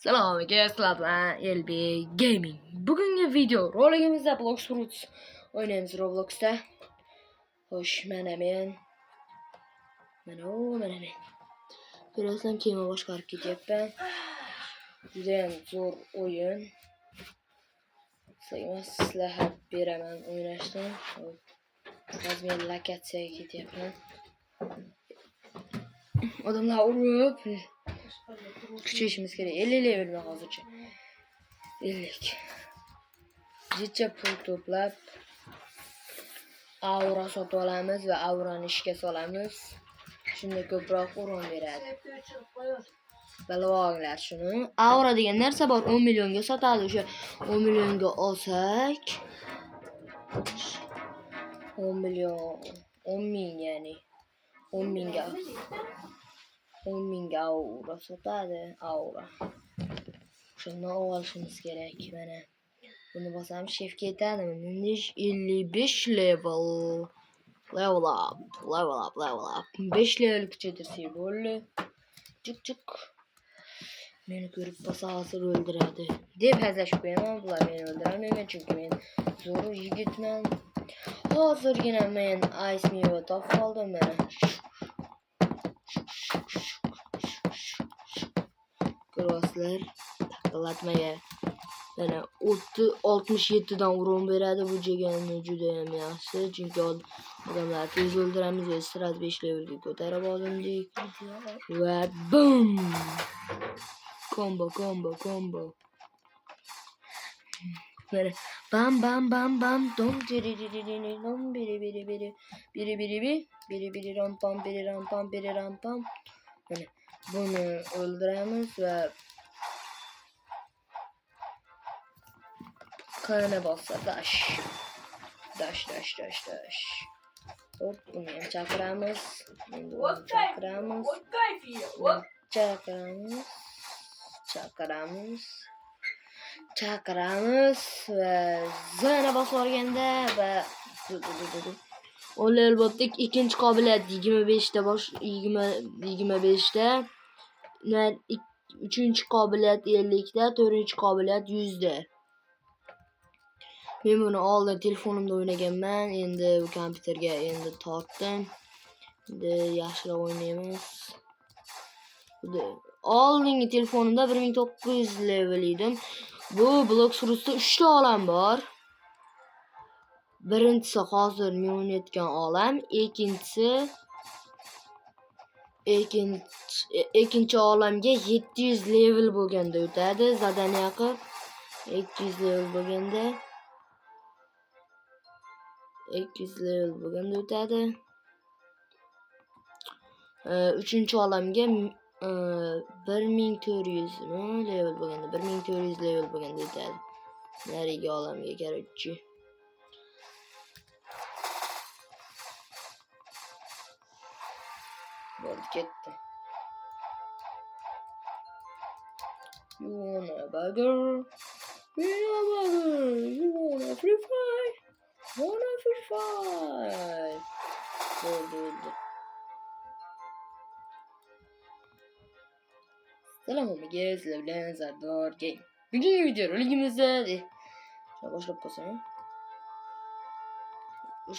Selam arkadaşlar, LB Gaming. Bugünkü video roligimizde Blox Fruits oynayamiz Roblox'ta. Hoş, men. Birazdan kema boshqarib ketyapman. Judayam zo'r o'yin. Maslahat beraman o'ynashdan. Hozir men lokatsiyaga ketyapman. Odamlar urib kuchayishimiz kerak. 50 level hozircha. 50. Jicha pul to'plab aura sotib olamiz va aurani ishga solamiz. Shunda ko'proq uron beradi. Bilib olinglar shuni. Aura degan narsa bor, 10 millionga sotadi. O'sha 10 millionga olsak 10 million 10 ming ya'ni 10 mingga 10 mingga aura sotadi. Aura. Shuni olishimiz kerak. Mana buni bosam chefga yetadimi? Endi 55 level. Level up. 5 level kuchaytirsak bo'ldi. Çık. Meni ko'rib bosa hozir o'ldiradi deb hazillashib qo'yaman. Bular meni o'ldirolmayman chunki men zo'r yigitman. Hozirgina men ice meva topib oldim mana. Ko'ryapsizlar? Taqillatmaga. Mana 67 dan uron beradi. Bu jegani juda ham yaxshi, chunki odamlar tez o'ldiramiz va sirasi 5 levelga ko'tarib oldik. Va bum! Combo. Mana bam dom biri ram pam. Mana buni o'ldiramiz va kana bossa dash. Hop, buni ham chaqiramiz. Chaqiramiz va zona bosib olganda va o'li albatta ikkinchi qobiliyat 25 da 25 da, uchinchi qobiliyat 50 da, to'rtinchi qobiliyat 100 da. Men buni oldin telefonimda o'ynaganman, endi kompyuterga tortdim. Endi yaxshiroq o'ynaymiz. Oldingi telefonimda 1900 level edim. Bu Blox Fruits'da 3 ta olam bor. Birinchisi hozir men o'ynayotgan olam, ikkinchi olamga 700 level bo'lganda o'tadi. Zadaniya qilib 200 level bo'lganda o'tadi. Uchinchi olamga 1400 level bo'lganda 1400 level bo'lganda o'tadi. Narigi olamga qaraychi. Bo'ldi, ketdi. You wanna burger? You wanna free fry? Bo'ldi. Selam sizlar bilan Zardor Game. Bugungi video roligimizda boshlab qo'ysam.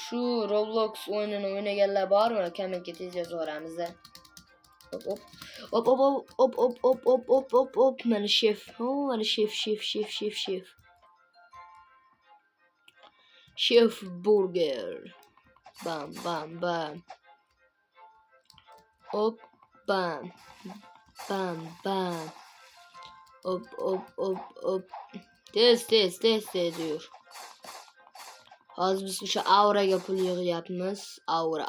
Shu Roblox o'yinini o'ynaganlar bormi? Kommentga tez yozib yuboramiz. Hop. Mana chef. Mana chef. Chef burger. Bam. Hop, bam. Hop. Tez diyor. Hozir biz o'sha auraga pul yig'yapmiz. Aura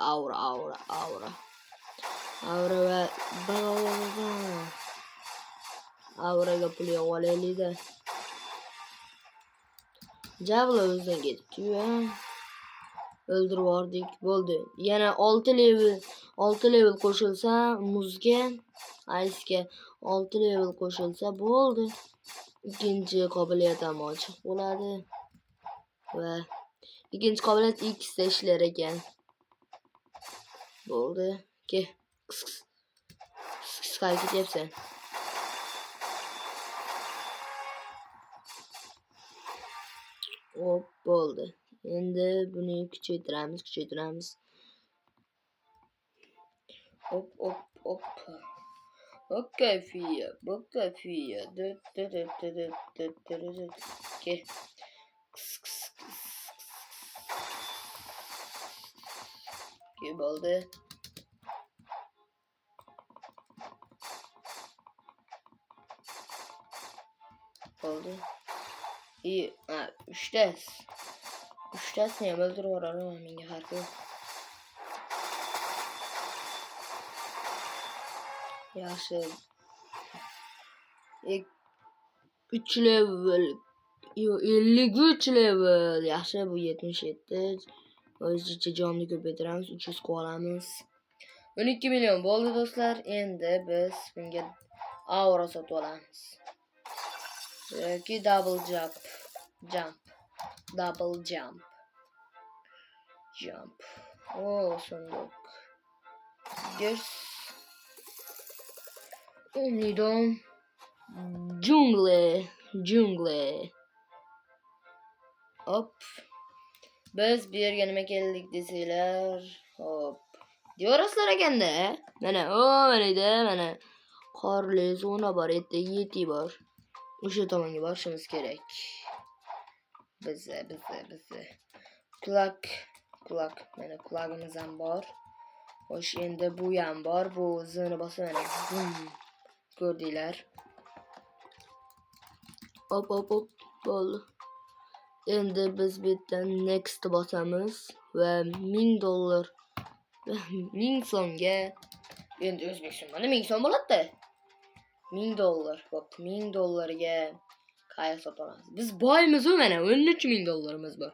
va auraga pul yig'ib olaylik-da. Javla o'zidan ketdi-yu. O'ldirib yubordik. Bo'ldi. Yana 6 level qo'shilsa muzga, ice'ga 6 level qo'shilsa bo'ldi. Ikkinchi qobiliyat ham ochiq bo'ladi. Va ikkinchi qobiliyat X da ishlar ekan. Bo'ldi. Ke. Qayga ketyapsan? Hop bo'ldi. Endi buni kuchaytiramiz. Hop. Okey fiya. Gel. Gel oldu. Oldu. İyi. Ha, 3'teyiz. 3'teyiz ne öldür oranı menga farkı yok. Yaxshi. 3 level. Yo 53 level. Yaxshi bu 77. O'zicha jonni ko'paytiramiz. 300 olamiz. 12 million bo'ldi do'stlar. Endi biz bunga aura sotib olamiz. Yoki double jump. Oh, sunduk. Gers. Umidom. Jungle. Hop. Biz bir yerga nima keldik desanglar, hop. Diyorasizlar ekanda. Mana mana qorli zona bor, yeti bor. O'sha tomonga borishimiz kerak. Bizi. Kulak. Mana kulagimiz ham bor. Xo'sh, endi bu ham bor. Bu zona bosib mana bum. Ko'rdinglar. Hop. Bo'ldi. Endi biz bu yerdan next bosamiz va $1000 1000 so'mga endi O'zbekistonda 1000 so'm bo'ladi-da. $1000. Hop, $1000 ga qayiq sotib olamiz. Biz boymiz mana $13,000 bor.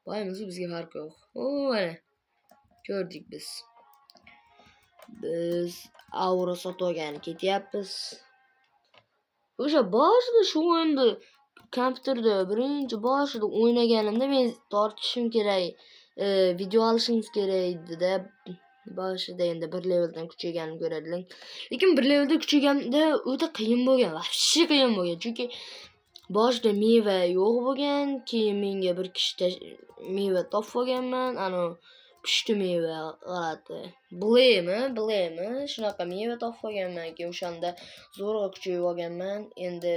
Boymiz, bizga farqi yo'q. Mana ko'rdik biz. Biz aura sotib olgani ketyapmiz. O'sha boshida shu o'yinda kompyuterda birinchi boshida o'ynaganimda men tortishim kerak, video olishimiz kerak edi-da. Boshida endi bir leveldan kuchayganini ko'radilar. Lekin bir levelda kuchayganda o'ta qiyin bo'lgan, vahshiy qiyin bo'lgan. Chunki boshida meva yo'q bo'lgan, keyin menga bir kishida meva topib olganman, ana pushti meva g'alati. Bilemi, shunaqa meva topib olganman, keyin o'shanda zo'rg'a kuchayib olganman. Endi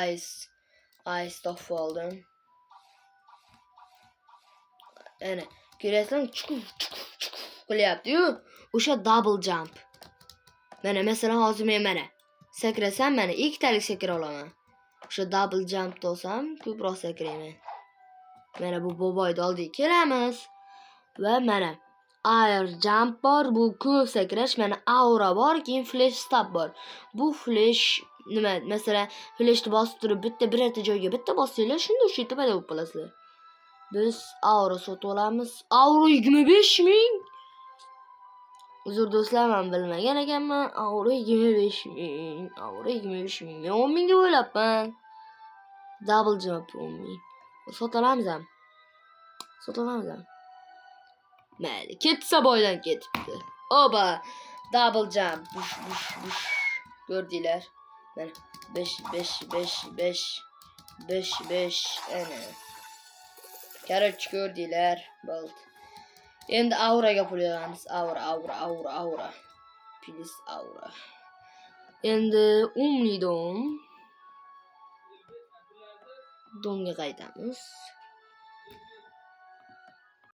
ice topib oldim. Ana, ko'rasizmi? Chuquf qilyapti-yu. O'sha double jump. Mana masalan hozir men mana sakrasam, mana ikkitalik sakra olaman. O'sha double jump olsam, ko'proq sakrayman. Mana bu boboyni oldiga kelamiz va mana air jump bor, bu ko'p sakrash, mana aura bor, keyin flash stop bor. Bu flash nima, masalan, flashni bosib turib birorta joyga bitta bossanglar, shunda o'sha tepada bo'lib qolasizlar. Biz aura sotib olamiz. Aura 25,000. Uzr do'stlar, men bilmagan ekanman. Aura 25,000. Men 10,000 deb o'ylabman. Double jump 10,000. Sotib olamiz ham. Mayli, ketsa boydan ketibdi. Oba, double jump. Bush. Ko'rdinglar? Mana 5. Ana. Короче, ko'rdinglar? Bo'ldi. Endi auraga pul yig'amiz. Aura. Please aura. Endi umli domga qaytamiz.